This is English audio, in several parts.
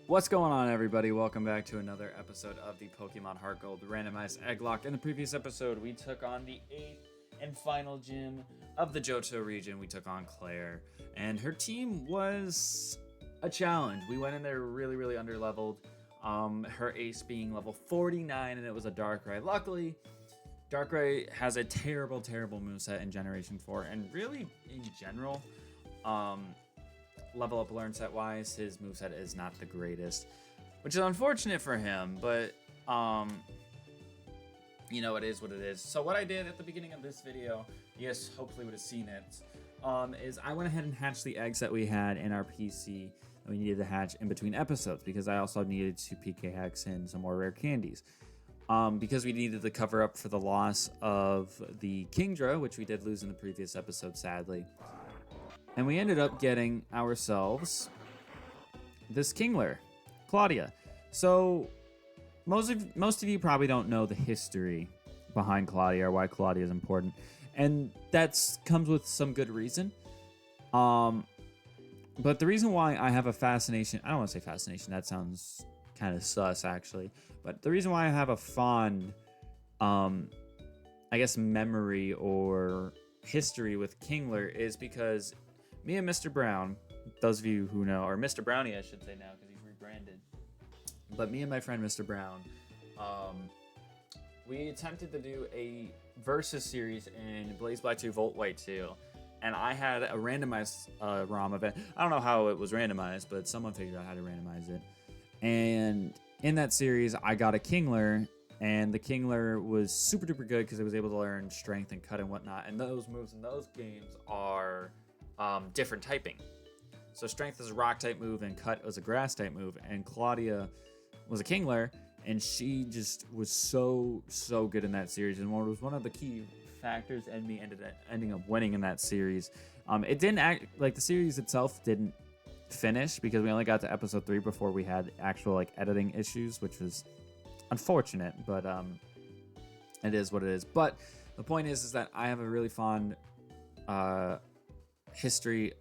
What's going on, everybody? Welcome back to another episode of the Pokemon Heartgold Randomized Egglocke. In the previous episode, we took on the 8th and final gym of the Johto region. We took on Claire, and her team was a challenge. We went in there really underleveled. Her ace being level 49, and it was a Darkrai. Luckily, Darkrai has a terrible moveset in Generation 4, and really, in general, level up learn set wise, his moveset is not the greatest, which is unfortunate for him, but you know, it is what it is. So what I did at the beginning of this video, you guys hopefully would have seen it, is I went ahead and hatched the eggs that we had in our PC that we needed to hatch in between episodes, because I also needed to PK hex in some more rare candies. Because we needed to cover up for the loss of the Kingdra, which we did lose in the previous episode, sadly. And we ended up getting ourselves this Kingler, Claudia. So most of you probably don't know the history behind Claudia or why Claudia is important, and that comes with some good reason. But the reason why I have a fascination, I don't want to say fascination, that sounds kind of sus actually, but the reason why I have a fond, I guess, memory or history with Kingler is because me and Mr. Brown, those of you who know, or Mr. Brownie I should say now because he's rebranded, but me and my friend Mr. Brown, we attempted to do a versus series in Blaze Black 2 Volt White 2, and I had a randomized ROM event. I don't know how it was randomized, but someone figured out how to randomize it, and in that series I got a Kingler, and the Kingler was super duper good because it was able to learn strength and cut and whatnot, and those moves in those games are different typing. So strength is a rock type move and cut was a grass type move, and Claudia was a Kingler, and she just was so good in that series, and was one of the key factors in me ending up winning in that series. It didn't act like the series itself didn't finish because we only got to episode 3 before we had actual like editing issues, which was unfortunate, but it is what it is. But the point is that I have a really fond history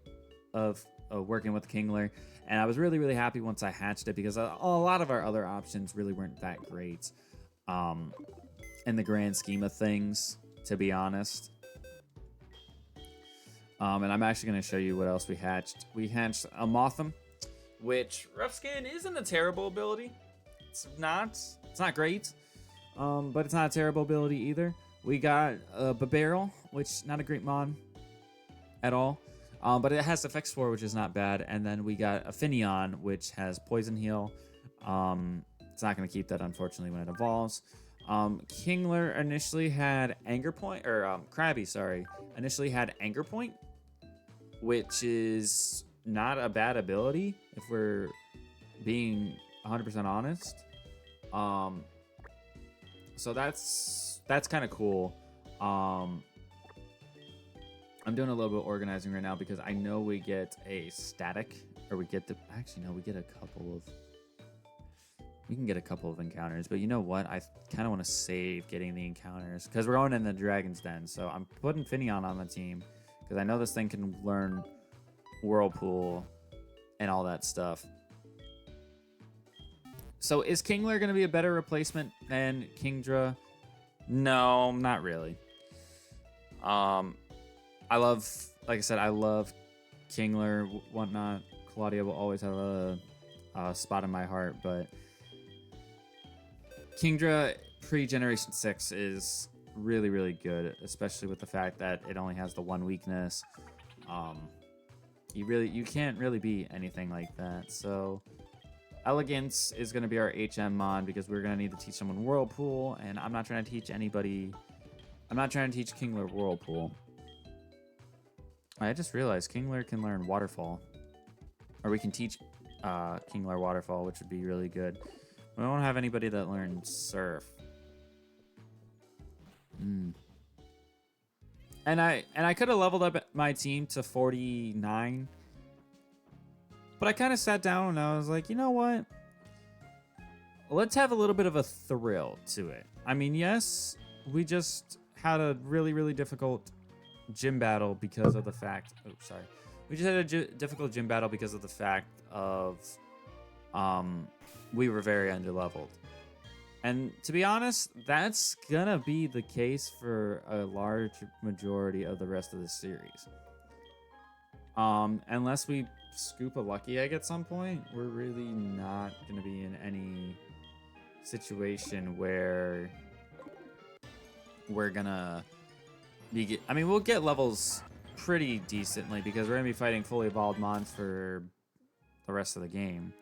of working with Kingler, and I was really happy once I hatched it because a lot of our other options really weren't that great in the grand scheme of things, to be honest. And I'm actually going to show you what else we hatched. We hatched a Mothim, which Rough Skin isn't a terrible ability. It's not great, but it's not a terrible ability either. We got a Babarrel, which not a great mod at all, but it has Effect Spore, which is not bad. And then we got a Finneon, which has Poison Heal. It's not going to keep that, unfortunately, when it evolves. Kingler initially had Anger Point, or Krabby, sorry, initially had Anger Point, which is not a bad ability if we're being 100% honest. So that's kind of cool. I'm doing a little bit of organizing right now because I know we get a static, or we get we get a couple of, we can get a couple of encounters, but you know what? I kind of want to save getting the encounters because we're going in the Dragon's Den. So I'm putting Finneon on the team because I know this thing can learn Whirlpool and all that stuff. So is Kingler going to be a better replacement than Kingdra? No, not really. I love, like I said, I love Kingler, whatnot. Claudia will always have a spot in my heart, but Kingdra pre-Generation 6 is really good, especially with the fact that it only has the one weakness. You can't really beat anything like that. So Elegance is going to be our HM mod because we're going to need to teach someone Whirlpool, and I'm not trying to teach anybody. I'm not trying to teach Kingler Whirlpool. I just realized Kingler can learn Waterfall, or we can teach Kingler Waterfall, which would be really good. We don't have anybody that learns Surf. And I could have leveled up my team to 49, but I kind of sat down and I was like, you know what? Let's have a little bit of a thrill to it. I mean, yes, we just had a really difficult gym battle because of the fact. Oh, sorry. We just had a difficult gym battle because of the fact of we were very underleveled. And to be honest, that's gonna be the case for a large majority of the rest of the series. Unless we scoop a lucky egg at some point, we're really not gonna be in any situation where we're gonna be I mean, we'll get levels pretty decently because we're gonna be fighting fully evolved mons for the rest of the game.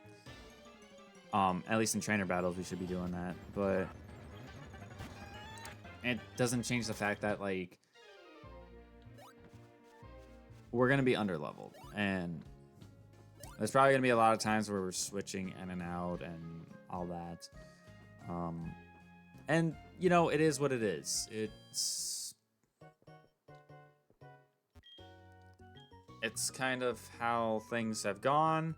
At least in trainer battles, we should be doing that, but it doesn't change the fact that, like, we're going to be underleveled, and there's probably going to be a lot of times where we're switching in and out and all that. And, you know, it is what it is. It's kind of how things have gone.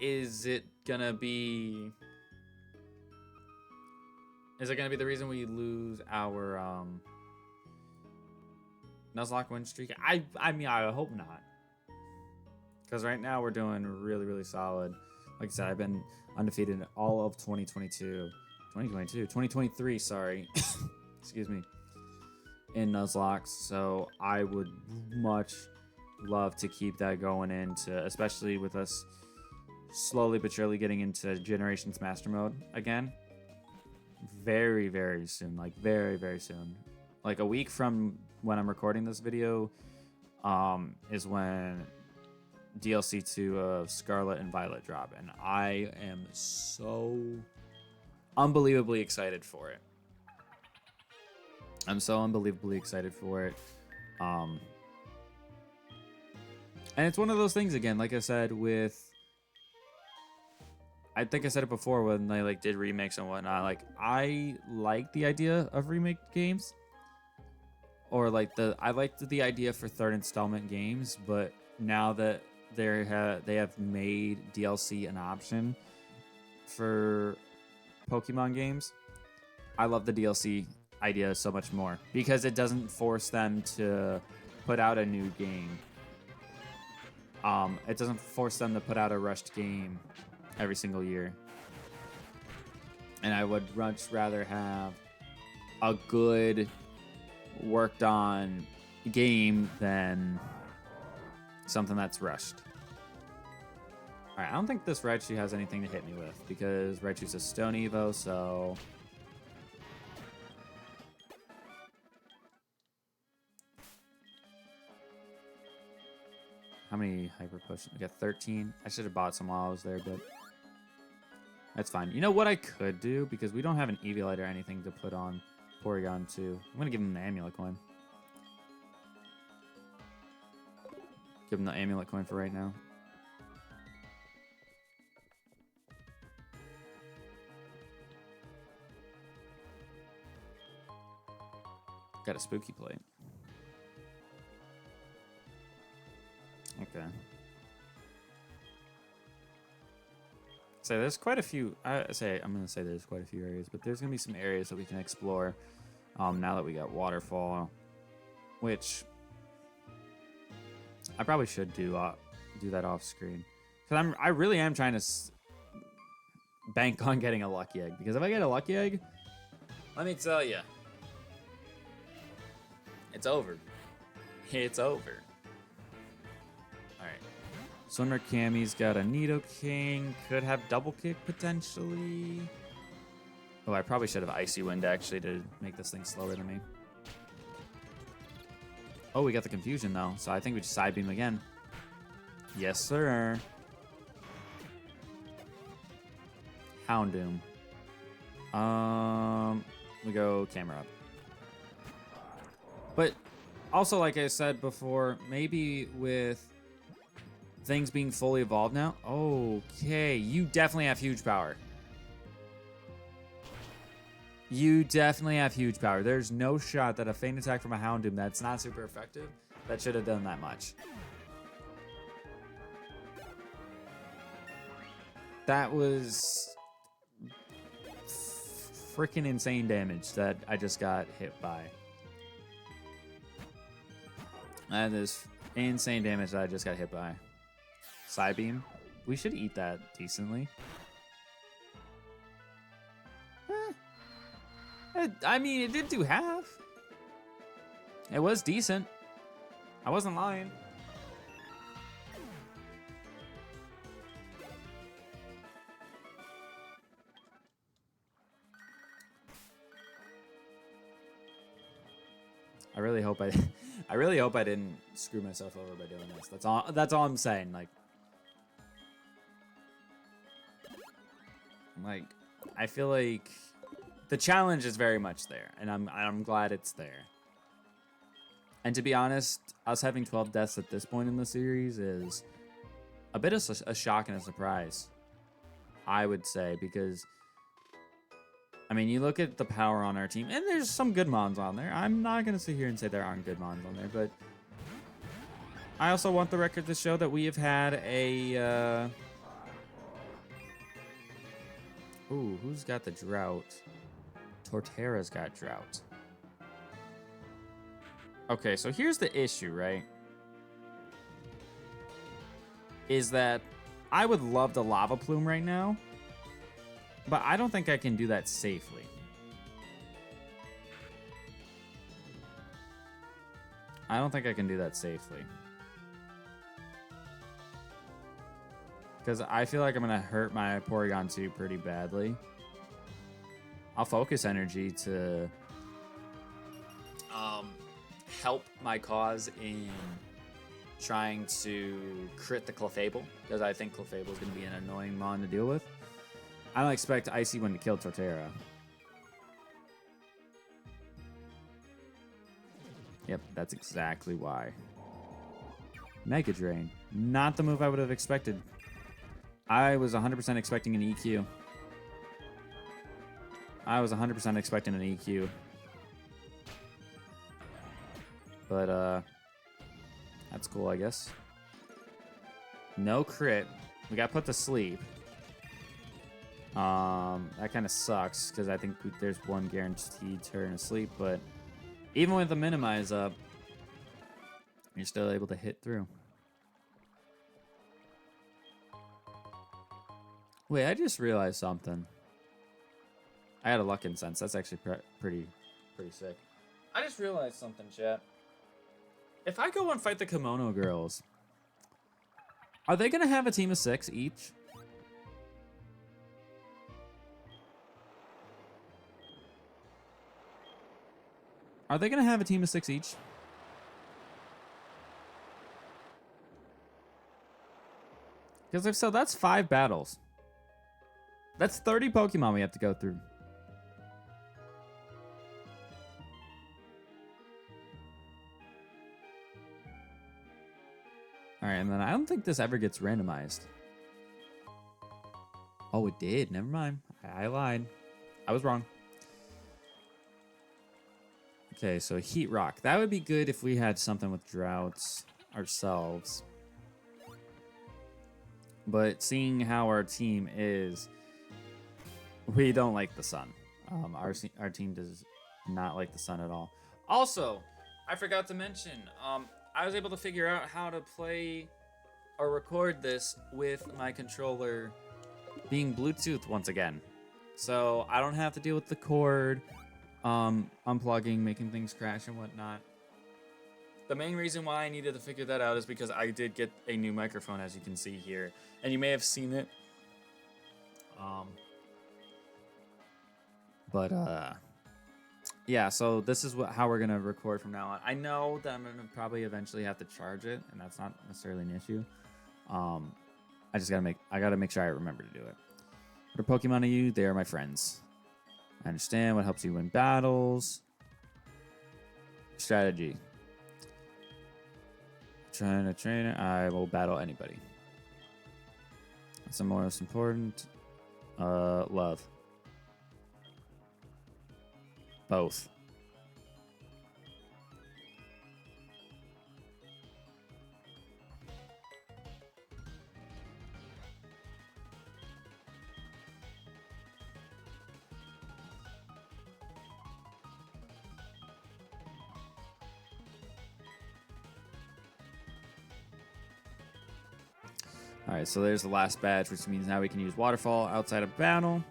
Is it gonna be the reason we lose our Nuzlocke win streak? I mean, I hope not, because right now we're doing really, really solid. Like I said, I've been undefeated all of 2023, sorry. Excuse me, in Nuzlocke. So I would much love to keep that going into, especially with us slowly but surely getting into Generations Master Mode again. Very, very soon. Like, very, very soon. Like, a week from when I'm recording this video is when DLC 2 of Scarlet and Violet drop. And I am so unbelievably excited for it. I'm so unbelievably excited for it. And it's one of those things, again, like I said, with... I think I said it before when they like did remakes and whatnot. Like, I like the idea of remake games, or like I liked the idea for third installment games. But now that they have made DLC an option for Pokemon games, I love the DLC idea so much more because it doesn't force them to put out a new game. It doesn't force them to put out a rushed game every single year. And I would much rather have a good worked on game than something that's rushed. Alright, I don't think this Raichu has anything to hit me with because Raichu's a Stone Evo, so... How many Hyper Potions? We got 13. I should have bought some while I was there, but... That's fine. You know what I could do? Because we don't have an Eviolite or anything to put on Porygon 2. I'm going to give him the Amulet Coin. Give him the Amulet Coin for right now. Got a Spooky Plate. Okay. So there's quite a few. I'm gonna say there's quite a few areas, but there's gonna be some areas that we can explore. Now that we got Waterfall, which I probably should do that off screen, because I really am trying to bank on getting a lucky egg. Because if I get a lucky egg, let me tell you, it's over. It's over. Swimmer Cammy's got a Nidoking. Could have double kick potentially. Oh, I probably should have Icy Wind actually to make this thing slower than me. Oh, we got the confusion though, so I think we just side beam again. Yes, sir. Houndoom. We go camera up. But also, like I said before, maybe with things being fully evolved now. Okay, you definitely have huge power. You definitely have huge power. There's no shot that a feint attack from a Houndoom that's not super effective that should have done that much. That was freaking insane damage that I just got hit by. That is insane damage that I just got hit by. Side beam. we should eat that decently. I mean, it did do half. It was decent. I wasn't lying. I really hope I really hope I didn't screw myself over by doing this. That's all I'm saying. Like I feel like the challenge is very much there, and I'm glad it's there. And to be honest, us having 12 deaths at this point in the series is a bit of a shock and a surprise, I would say, because I mean, you look at the power on our team, and there's some good mons on there. I'm not going to sit here and say there aren't good mons on there, but I also want the record to show that we have had a... Ooh, who's got the drought? Torterra's got drought. Okay, so here's the issue, right? Is that I would love the lava plume right now, but I don't think I can do that safely. I don't think I can do that safely. Because I feel like I'm going to hurt my Porygon 2 pretty badly. I'll focus energy to help my cause in trying to crit the Clefable, because I think Clefable is going to be an annoying mon to deal with. I don't expect Icy Wind to kill Torterra. Yep, that's exactly why. Mega Drain. Not the move I would have expected. I was 100% expecting an EQ. I was 100% expecting an EQ. But, that's cool, I guess. No crit. We got put to sleep. That kind of sucks, because I think there's one guaranteed turn of sleep, but even with the minimize up, you're still able to hit through. Wait, I just realized something. I had a luck incense. That's actually pretty sick. I just realized something, chat. If I go and fight the Kimono Girls, are they going to have a team of 6 each? Are they going to have a team of 6 each? Because if so, that's 5 battles. That's 30 Pokemon we have to go through. Alright, and then I don't think this ever gets randomized. Oh, it did. Never mind. I lied. I was wrong. Okay, so Heat Rock. That would be good if we had something with droughts ourselves. But seeing how our team is, we don't like the sun. Our team does not like the sun at all. Also, I forgot to mention, I was able to figure out how to play or record this with my controller being Bluetooth once again. So I don't have to deal with the cord, unplugging, making things crash and whatnot. The main reason why I needed to figure that out is because I did get a new microphone, as you can see here. And you may have seen it. Yeah, so this is how we're going to record from now on. I know that I'm going to probably eventually have to charge it, and that's not necessarily an issue. I just got to make sure I remember to do it. What are Pokemon to you? They are my friends. I understand what helps you win battles. Strategy. Trying to train it, I will battle anybody. What's the most important? Love. Both. All right, so there's the last badge, which means now we can use Waterfall outside of battle.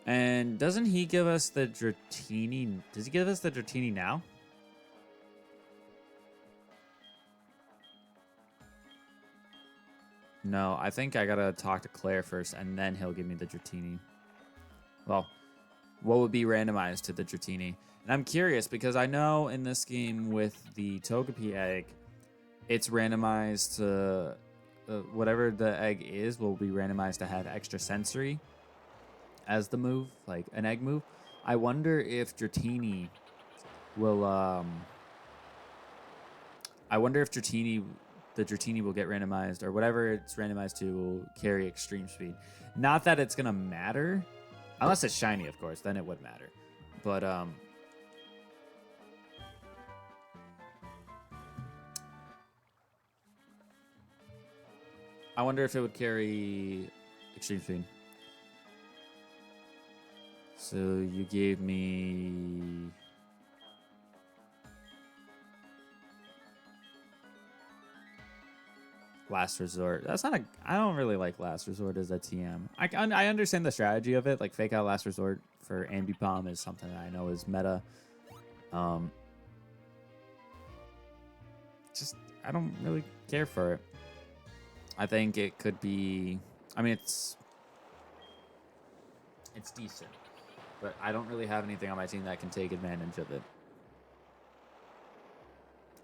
And doesn't he give us the Dratini? Does he give us the Dratini now? No, I think I gotta talk to Claire first, and then he'll give me the Dratini. Well, what would be randomized to the Dratini? And I'm curious, because I know in this game with the Togepi egg, it's randomized to... whatever the egg is will be randomized to have extra sensory as the move, like an egg move. I wonder if Dratini will... I wonder if Dratini... the Dratini will get randomized, or whatever it's randomized to will carry extreme speed. Not that it's gonna matter, unless it's shiny, of course, then it would matter. But I wonder if it would carry extreme speed. So you gave me... Last Resort. That's not a... I don't really like Last Resort as a TM. I understand the strategy of it. Like, fake out Last Resort for Ambipom is something that I know is meta. Just, I don't really care for it. I think it could be... I mean, it's decent. But I don't really have anything on my team that can take advantage of it.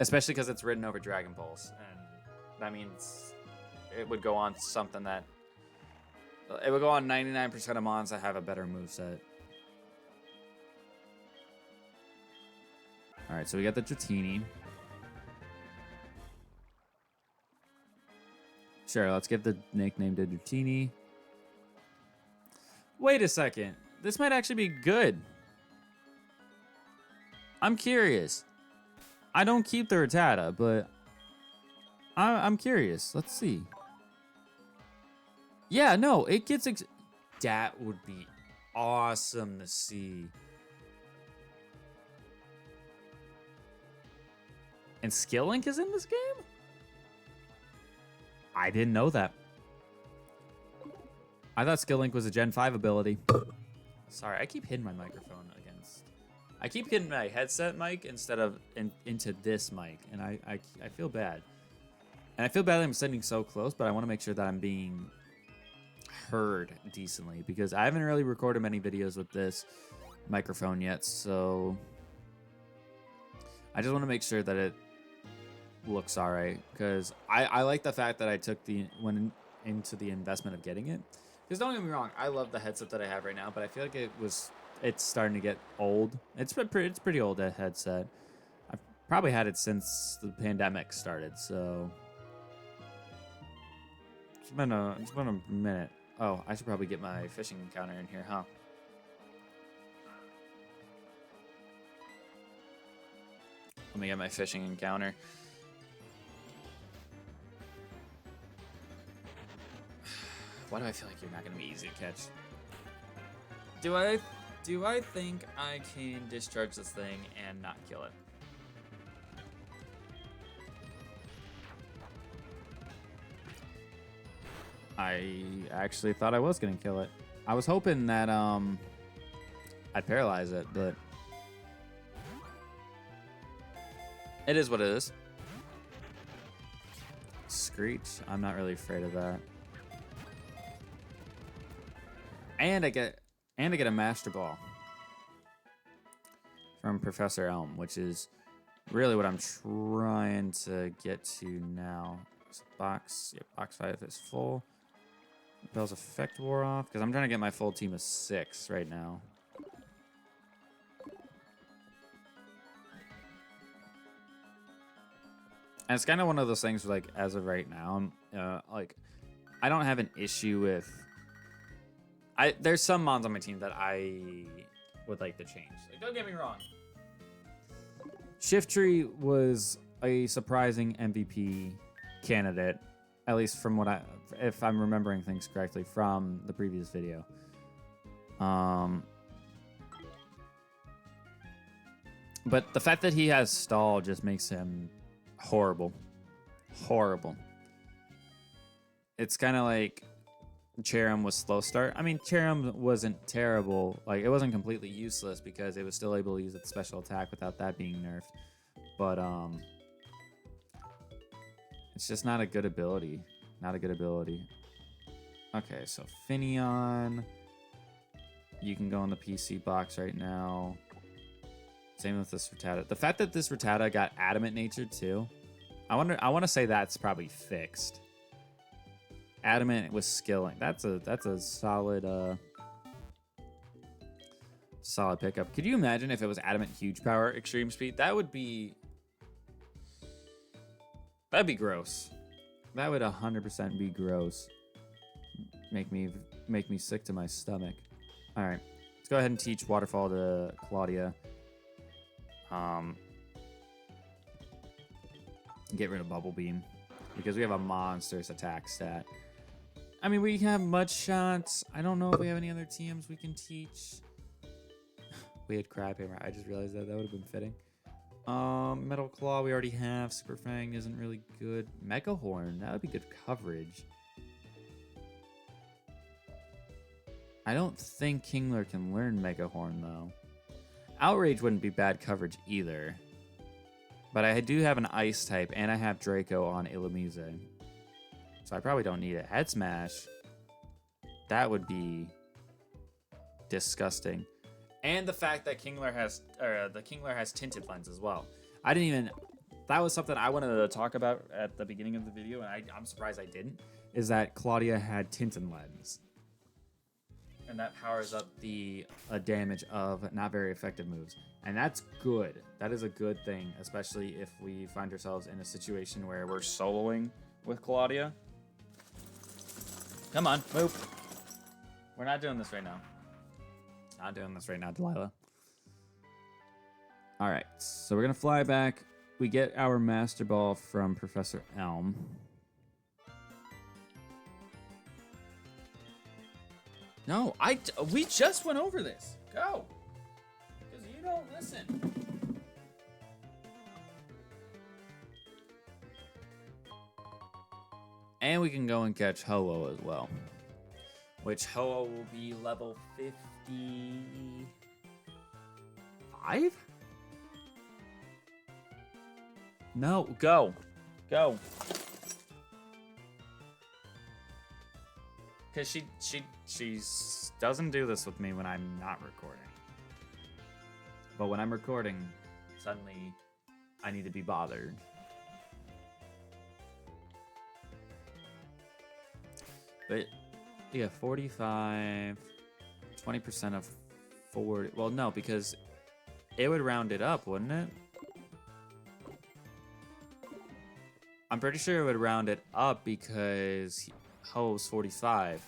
Especially because it's ridden over Dragon Pulse. And that means it would go on something that... It would go on 99% of mons that have a better moveset. Alright, so we got the Dratini. Sure, let's give the nickname to Dratini. Wait a second. This might actually be good. I'm curious. I don't keep the Rattata, but I'm curious. Let's see. Yeah, no, it gets... That would be awesome to see. And Skill Link is in this game? I didn't know that. I thought Skill Link was a Gen 5 ability. Sorry, I keep hitting my microphone against... I keep hitting my headset mic instead of into this mic, and I feel bad. And I feel bad that I'm sitting so close, but I want to make sure that I'm being heard decently, because I haven't really recorded many videos with this microphone yet, so I just want to make sure that it looks all right, because I like the fact that I took went into the investment of getting it. Because don't get me wrong, I love the headset that I have right now, but I feel like it's starting to get old. It's pretty old, that headset. I've probably had it since the pandemic started, so it's been a minute. Oh, I should probably get my fishing encounter in here, huh? Let me get my fishing encounter. Why do I feel like you're not going to be easy to catch? Do I think I can discharge this thing and not kill it? I actually thought I was going to kill it. I was hoping that I'd paralyze it, but it is what it is. Screech. I'm not really afraid of that. And I get a Master Ball from Professor Elm, which is really what I'm trying to get to now. So box 5 is full. Bell's effect wore off, because I'm trying to get my full team of 6 right now. And it's kind of one of those things where, like, as of right now, like, I don't have an issue with... There's some mons on my team that I would like to change. Like, don't get me wrong. Shiftry was a surprising MVP candidate, at least from what if I'm remembering things correctly from the previous video. But the fact that he has stall just makes him horrible. Horrible. It's kind of like Cherim was slow start. I mean, Cherim wasn't terrible. Like, it wasn't completely useless because it was still able to use its special attack without that being nerfed. But, it's just not a good ability. Not a good ability. Okay, so Finneon. You can go in the PC box right now. Same with this Rattata. The fact that this Rattata got adamant natured too. I want to say that's probably fixed. Adamant with skilling. That's a solid solid pickup. Could you imagine if it was adamant huge power extreme speed? That'd be gross. That would 100% be gross. Make me sick to my stomach. All right, let's go ahead and teach Waterfall to Claudia. Get rid of Bubble Beam because we have a monstrous attack stat. I mean, we have Mud Shots. I don't know if we have any other TMs we can teach. We had Crab Hammer. I just realized that would have been fitting. Metal Claw we already have. Super Fang isn't really good. Mega Horn, that would be good coverage. I don't think Kingler can learn Mega Horn though. Outrage wouldn't be bad coverage either. But I do have an Ice type and I have Draco on Illumise. So I probably don't need it. Head Smash. That would be disgusting. And the fact that Kingler has tinted lens as well. That was something I wanted to talk about at the beginning of the video, and I'm surprised I didn't, is that Claudia had tinted lens. And that powers up the damage of not very effective moves. And that's good. That is a good thing, especially if we find ourselves in a situation where we're soloing with Claudia. Come on, move. We're not doing this right now. Not doing this right now, Delilah. All right, so we're going to fly back. We get our Master Ball from Professor Elm. No, we just went over this. Go. Because you don't listen. And we can go and catch Ho-Oh as well. Which Ho-Oh will be level 55? No, go. Go. Because she doesn't do this with me when I'm not recording. But when I'm recording, suddenly I need to be bothered. But yeah, 45, 20% of 40. Well, no, because it would round it up, wouldn't it? I'm pretty sure it would round it up because Ho's 45.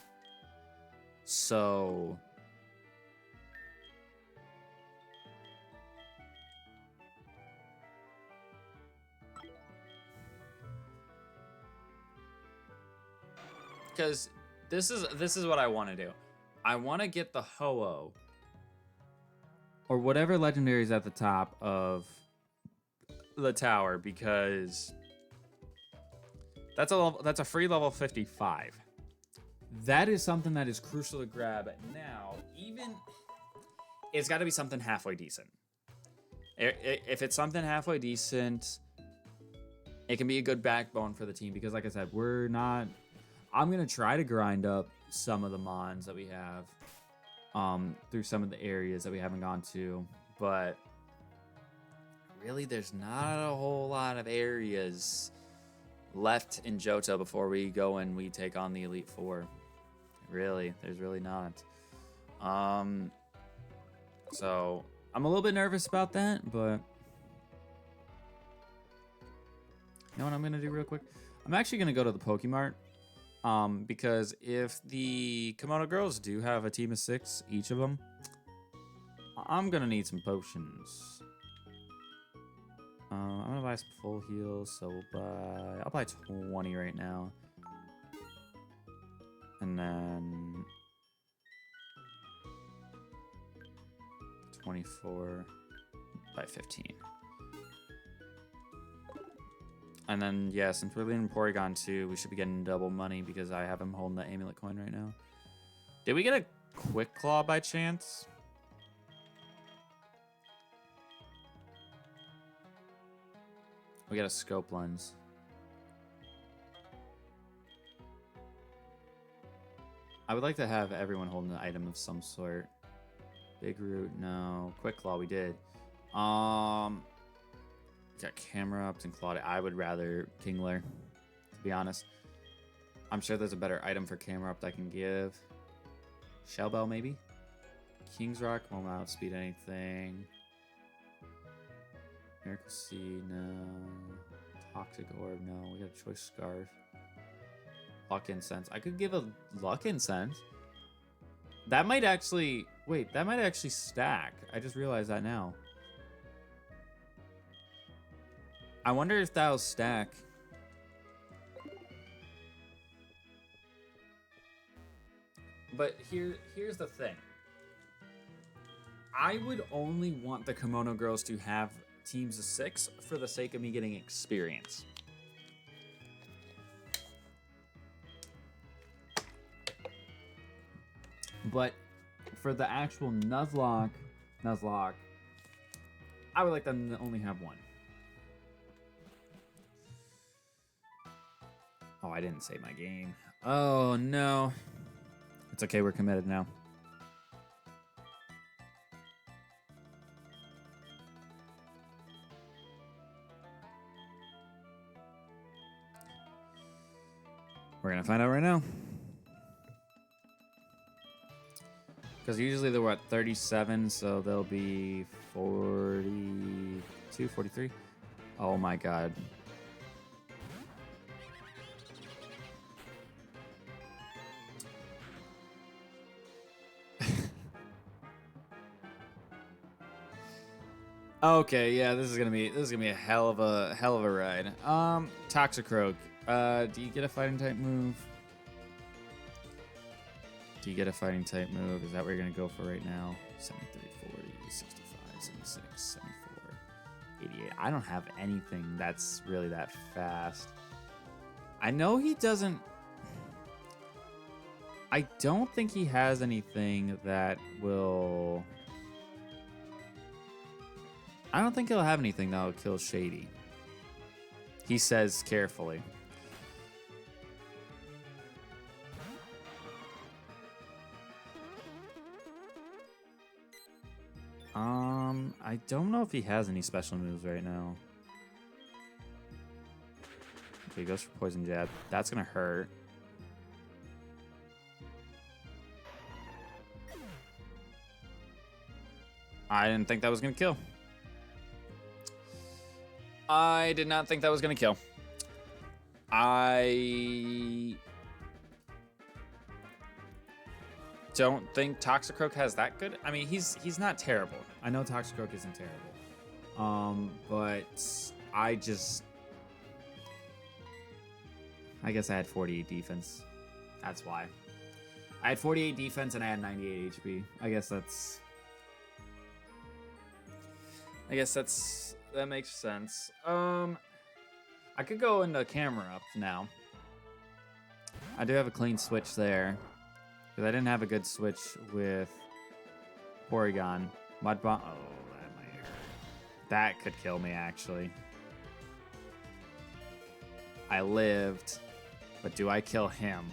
So because this is what I want to do. I want to get the Ho-Oh or whatever legendary is at the top of the tower because that's a free level 55. That is something that is crucial to grab now. Even it's got to be something halfway decent. If it's something halfway decent, it can be a good backbone for the team because, like I said, we're not. I'm gonna try to grind up some of the mons that we have through some of the areas that we haven't gone to, but really, there's not a whole lot of areas left in Johto before we go and we take on the Elite Four. Really, there's really not. So I'm a little bit nervous about that, but you know what I'm gonna do real quick? I'm actually gonna go to the Pokemart. Because if the Komodo girls do have a team of 6, each of them, I'm gonna need some potions. I'm gonna buy some full heals, so I'll buy 20 right now. And then 24 by 15. And then, yeah, since we're leading Porygon 2, we should be getting double money because I have him holding the amulet coin right now. Did we get a Quick Claw by chance? We got a scope lens. I would like to have everyone holding an item of some sort. Big Root, no. Quick Claw, we did. Got camera ups and Clawed. I would rather Kingler, to be honest. I'm sure there's a better item for camera up that I can give. Shell Bell, maybe? King's Rock won't outspeed anything. Miracle Seed, no. Toxic Orb, no. We got a Choice Scarf. Luck Incense. I could give a Luck Incense. That might actually... Wait, that might actually stack. I just realized that now. I wonder if that'll stack. But here's the thing. I would only want the Kimono Girls to have teams of 6 for the sake of me getting experience. But for the actual Nuzlocke, I would like them to only have 1. Oh, I didn't save my game. Oh, no. It's okay, we're committed now. We're gonna find out right now. Because usually they're at 37, so they'll be 42, 43. Oh my god. Okay, yeah, this is gonna be a hell of a ride. Toxicroak. Do you get a fighting type move? Do you get a fighting type move? Is that what you're gonna go for right now? 73, 40, 65, 76, 74, 88. I don't have anything that's really that fast. I know he doesn't. I don't think he has anything that will. I don't think he'll have anything that'll kill Shady. He says carefully. I don't know if he has any special moves right now. Okay, he goes for Poison Jab. That's gonna hurt. I didn't think that was gonna kill. I did not think that was gonna kill. I don't think Toxicroak has that good. I mean, he's not terrible. I know Toxicroak isn't terrible. But I guess I had 48 defense. That's why. I had 48 defense and I had 98 HP. That makes sense. I could go into camera up now. I do have a clean switch there. Because I didn't have a good switch with Porygon. Mud Bomb. Oh, that might hurt. That could kill me, actually. I lived. But do I kill him?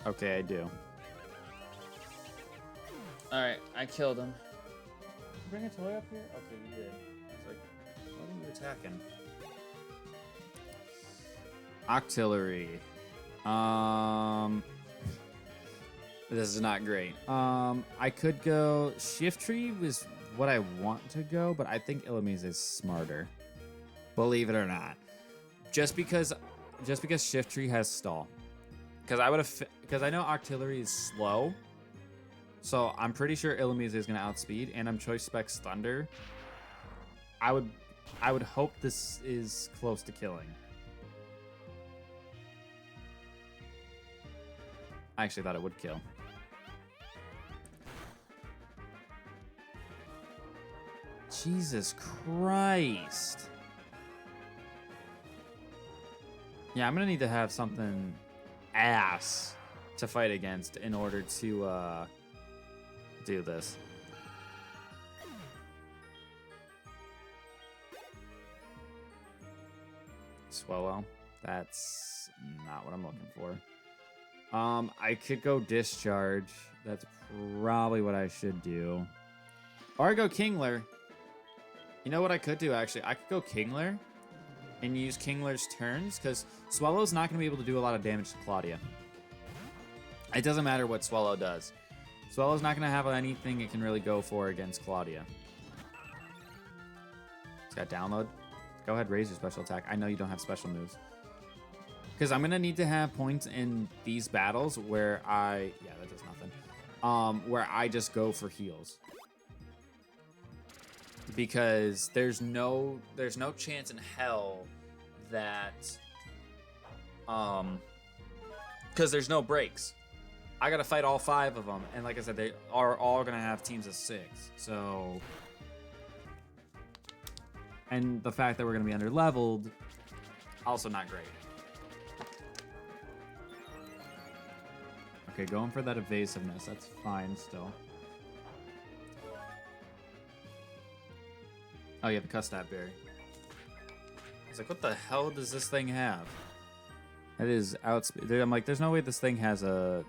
Okay, I do. Alright, I killed him. Did you bring a toy up here? Okay, you did. I was like, what are you attacking? Octillery. This is not great. I could go... Shiftry was what I want to go, but I think Illumise is smarter. Believe it or not. Just because Shiftry has stall. Because I know Octillery is slow, so I'm pretty sure Illumise is gonna outspeed, and I'm Choice Specs Thunder. I would hope this is close to killing. I actually thought it would kill. Jesus Christ. Yeah, I'm gonna need to have something ass to fight against in order to do this. Swallow. That's not what I'm looking for. I could go Discharge. That's probably what I should do. Or I go Kingler. You know what I could do, actually? I could go Kingler and use Kingler's turns, because Swallow's not going to be able to do a lot of damage to Claudia. It doesn't matter what Swallow does. Swallow's not going to have anything it can really go for against Claudia. It's got download. Go ahead, raise your special attack. I know you don't have special moves. Because I'm going to need to have points in these battles where I... Yeah, that does nothing. Where I just go for heals. Because there's no chance in hell that... Because there's no breaks. I got to fight all 5 of them. And like I said, they are all going to have teams of 6. So... And the fact that we're going to be under-leveled, also not great. Okay, going for that evasiveness. That's fine still. Oh, yeah, the Custap Berry. I was like, what the hell does this thing have? That is outspeed. I'm like, there's no way this thing has a...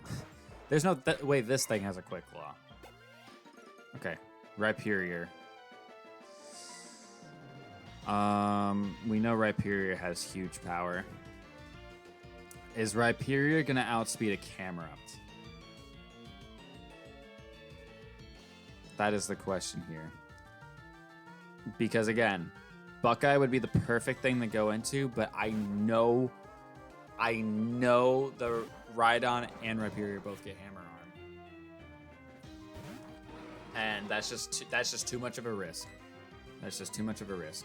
There's no way this thing has a Quick Claw. Okay, Rhyperior. We know Rhyperior has huge power. Is Rhyperior gonna outspeed a Camerupt? That is the question here. Because again, Buckeye would be the perfect thing to go into, but I know the Rhydon and Rhyperior both get Hammer Arm. And that's just too much of a risk. That's just too much of a risk.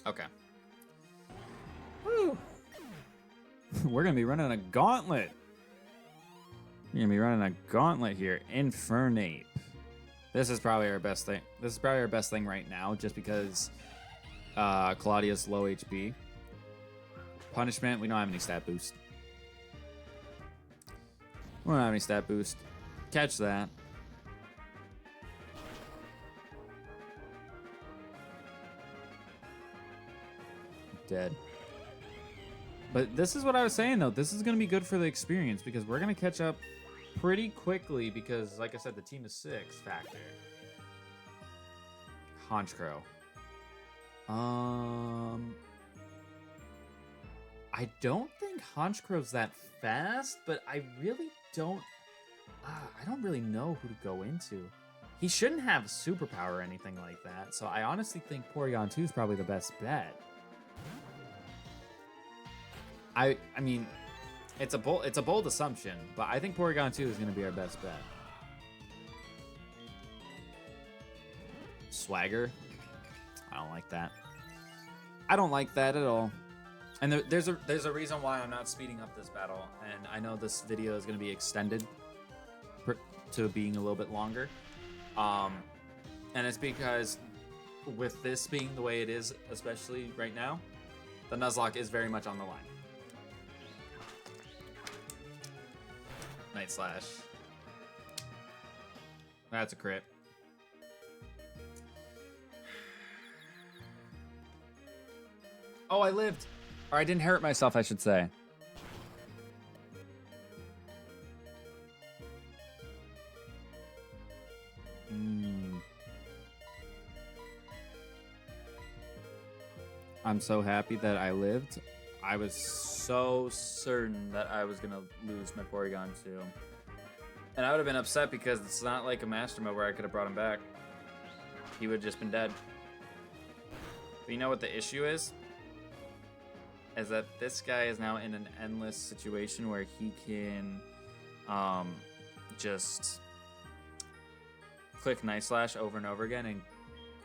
Okay. Woo. We're going to be running a gauntlet. We're going to be running a gauntlet here. Infernape. This is probably our best thing. This is probably our best thing right now, just because Claudia's low HP. Punishment, we don't have any stat boost. We don't have any stat boost. Catch that. Dead. But this is what I was saying, though. This is going to be good for the experience, because we're going to catch up pretty quickly, because, like I said, the team is 6 factor. Honchkrow. I don't think Honchkrow's that fast, but I really don't... I don't really know who to go into. He shouldn't have a superpower or anything like that, so I honestly think Porygon 2 is probably the best bet. I mean, it's a bold assumption, but I think Porygon 2 is going to be our best bet. Swagger? I don't like that. I don't like that at all. And there's a reason why I'm not speeding up this battle, and I know this video is going to be extended to being a little bit longer. And it's because with this being the way it is, especially right now, the Nuzlocke is very much on the line. Night Slash. That's a crit. Oh, I lived. Or I didn't hurt myself, I should say. I'm so happy that I lived. I was so certain that I was going to lose my Porygon 2. And I would have been upset because it's not like a Master Mode where I could have brought him back. He would have just been dead. But you know what the issue is? is that this guy is now in an endless situation where he can just click Night Slash over and over again and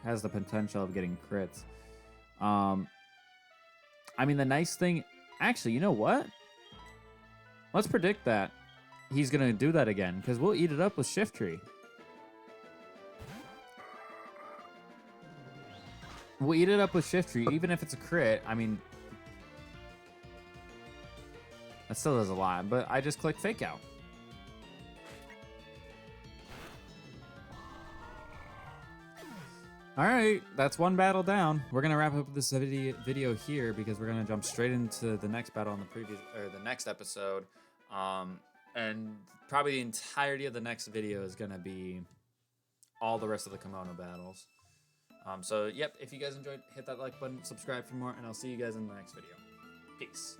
has the potential of getting crits. I mean, the nice thing... Actually, you know what? Let's predict that he's going to do that again, because we'll eat it up with Shift Tree. We'll eat it up with Shift Tree, even if it's a crit. I mean... That still does a lot, but I just click Fake Out. All right, that's one battle down. We're gonna wrap up this video here because we're gonna jump straight into the next battle on the next episode, and probably the entirety of the next video is gonna be all the rest of the kimono battles. So yep, if you guys enjoyed, hit that like button, subscribe for more, and I'll see you guys in the next video. Peace.